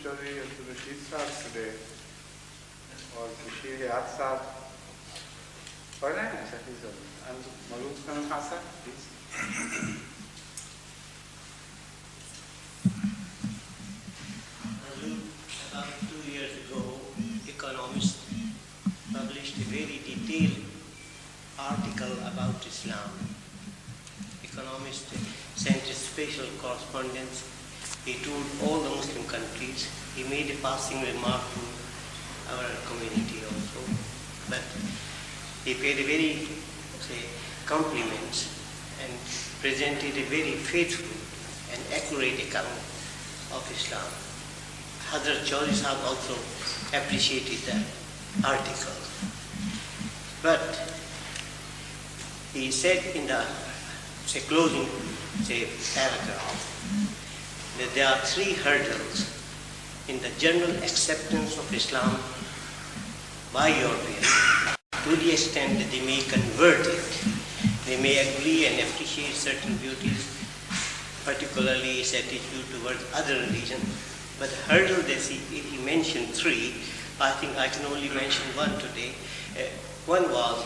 story to the Rashid Saab today, or Bashir Yad Saab. पढ़ रहे हैं शफी साहब मलूक खान साहब please. About 2 years ago, Economist published a very detailed article about Islam. Economist sent a special correspondence. He toured all the Muslim countries. He made a passing remark to our community also. But he paid a very, compliments and presented a very faithful and accurate account of Islam. Hazrat Chaudhry Sahab also appreciated the article. But he said in the closing paragraph that there are 3 hurdles in the general acceptance of Islam by Europeans, to the extent that they may convert it. They may agree and appreciate certain beauties, particularly its attitude towards other religions. But the hurdle that he mentioned 3, I think I can only mention one today. One was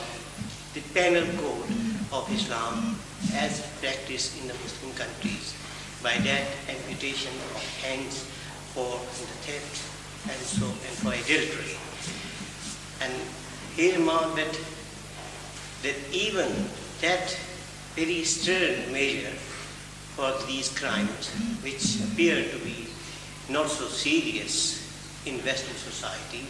the penal code of Islam as practiced in the Muslim countries. By that, amputation of hands for the theft and for adultery. And he remarked that even that very stern measure for these crimes, which appear to be not so serious in Western society,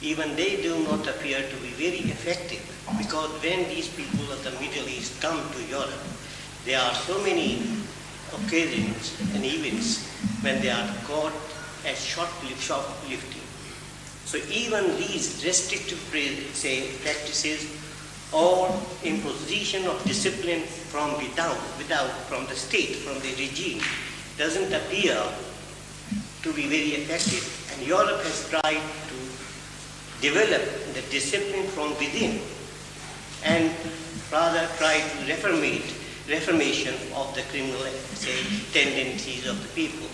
even they do not appear to be very effective, because when these people of the Middle East come to Europe, there are so many occasions and events when they are caught as shoplifting. So even these restrictive practices or imposition of discipline from without, from the state, from the regime, doesn't appear to be very effective. And Europe has tried to develop the discipline from within and rather try to reformation of the criminal tendencies of the people.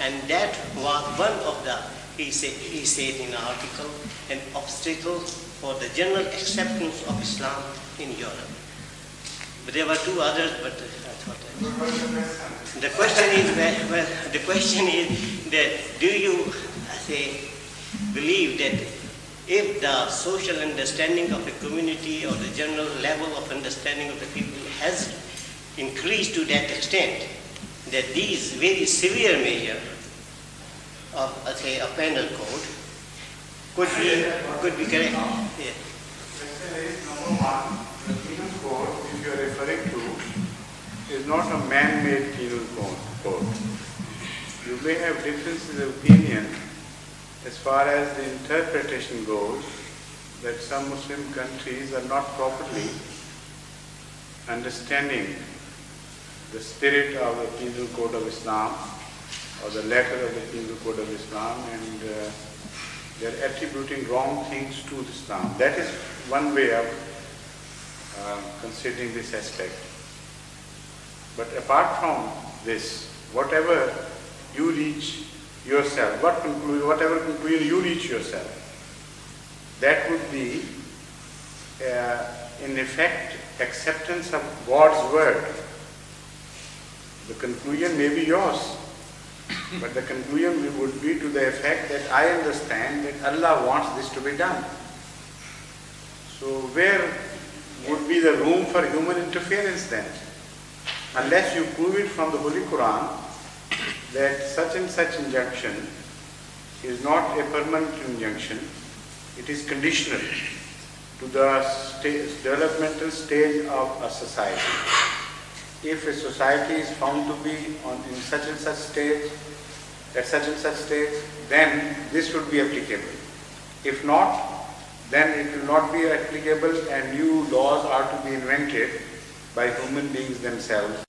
And that was one of the, he said in the article, an obstacle for the general acceptance of Islam in Europe. But there were 2 others, but I thought the question is that do you believe that if the social understanding of a community or the general level of understanding of the people has increased to that extent, that these very severe measures of, a penal code could be correct? Yeah. There is number 1, the penal code, which you are referring to, is not a man-made penal code. You may have differences of opinion as far as the interpretation goes, that some Muslim countries are not properly understanding the spirit of the Penal Code of Islam or the letter of the Penal Code of Islam, and they are attributing wrong things to Islam. That is one way of considering this aspect. But apart from this, whatever you reach yourself, whatever conclusion you reach yourself, that would be in effect acceptance of God's word. The conclusion may be yours, but the conclusion would be to the effect that I understand that Allah wants this to be done. So where would be the room for human interference then? Unless you prove it from the Holy Quran that such and such injunction is not a permanent injunction, it is conditional to the developmental stage of a society. If a society is found to be in such and such stage, at such and such stage, then this would be applicable. If not, then it will not be applicable, and new laws are to be invented by human beings themselves.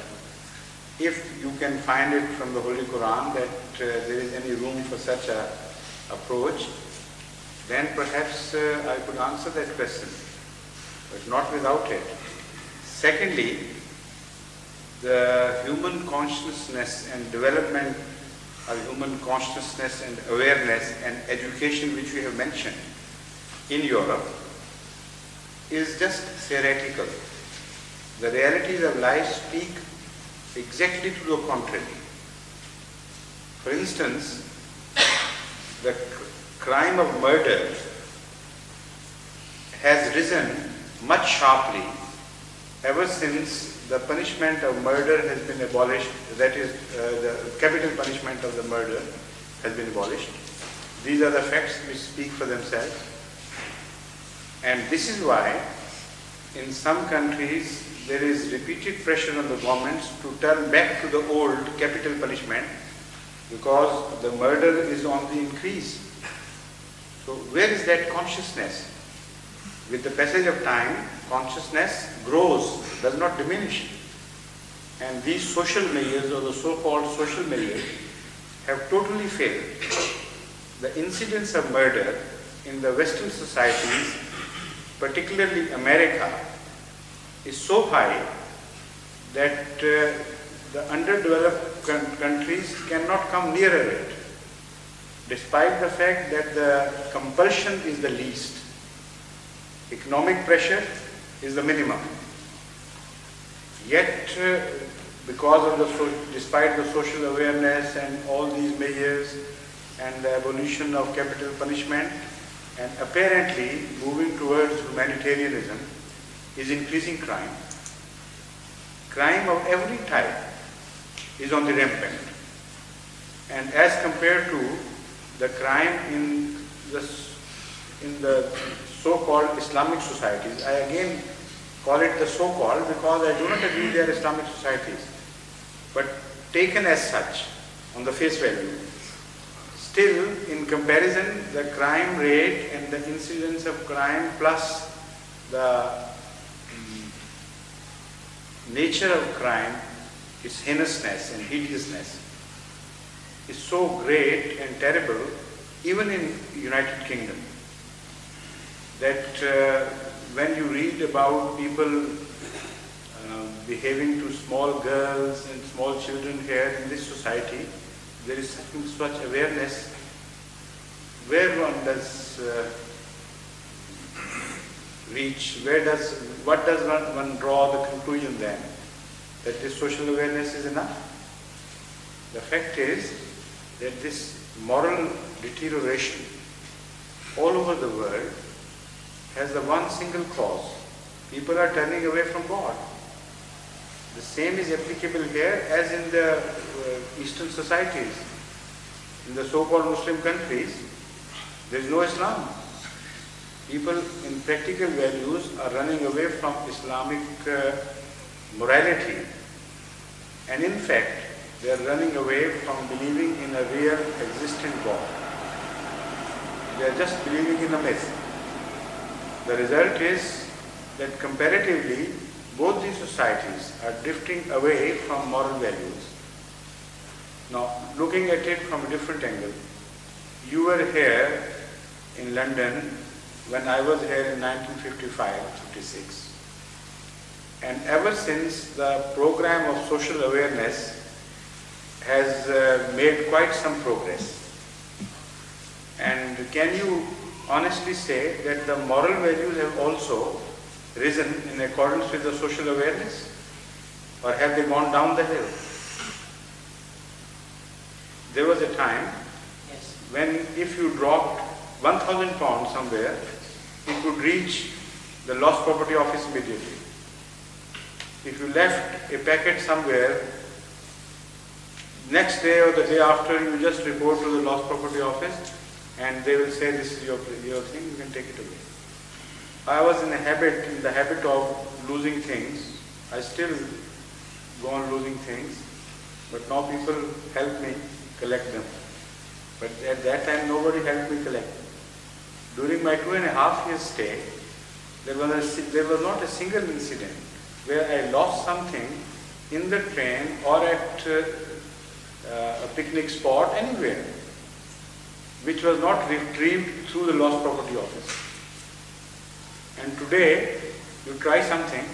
If you can find it from the Holy Quran that there is any room for such an approach, then perhaps I could answer that question, but not without it. Secondly, the human consciousness and development human consciousness and awareness and education which we have mentioned in Europe is just theoretical. The realities of life speak exactly to the contrary. For instance, the crime of murder has risen much sharply ever since the punishment of murder has been abolished, that is, the capital punishment of the murder has been abolished. These are the facts which speak for themselves. And this is why in some countries there is repeated pressure on the governments to turn back to the old capital punishment because the murder is on the increase. So where is that consciousness? With the passage of time, consciousness grows, does not diminish. And these social measures, or the so-called social measures, have totally failed. The incidence of murder in the Western societies, particularly America, is so high that the underdeveloped countries cannot come nearer it, despite the fact that the compulsion is the least. Economic pressure is the minimum. Yet, because of despite the social awareness and all these measures and the abolition of capital punishment, and apparently moving towards humanitarianism, is increasing crime. Crime of every type is on the rampant. And as compared to the crime in the so-called Islamic societies, I again call it the so-called because I do not agree they are Islamic societies, but taken as such on the face value. Still, in comparison, the crime rate and the incidence of crime plus the nature of crime, its heinousness and hideousness, is so great and terrible, even in United Kingdom, that when you read about people behaving to small girls and small children here in this society, there is such awareness. Where one does reach? What does one draw the conclusion then? That this social awareness is enough? The fact is that this moral deterioration all over the world has the one single cause. People are turning away from God. The same is applicable here as in the Eastern societies. In the so-called Muslim countries, there is no Islam. People in practical values are running away from Islamic morality. And in fact, they are running away from believing in a real existing God. They are just believing in a myth. The result is that comparatively, both these societies are drifting away from moral values. Now, looking at it from a different angle, you were here in London when I was here in 1955-56. And ever since, the program of social awareness has made quite some progress. And can you honestly say that the moral values have also risen in accordance with the social awareness? Or have they gone down the hill? There was a time when if you dropped 1,000 pounds somewhere, you could reach the lost property office immediately. If you left a packet somewhere, next day or the day after, you just report to the lost property office and they will say, this is your thing, you can take it away. I was in the habit of losing things. I still go on losing things, but now people help me collect them. But at that time, nobody helped me collect. During my 2.5 years stay, there was not a single incident where I lost something in the train or at a picnic spot, anywhere, which was not retrieved through the lost property office. And today, you try something,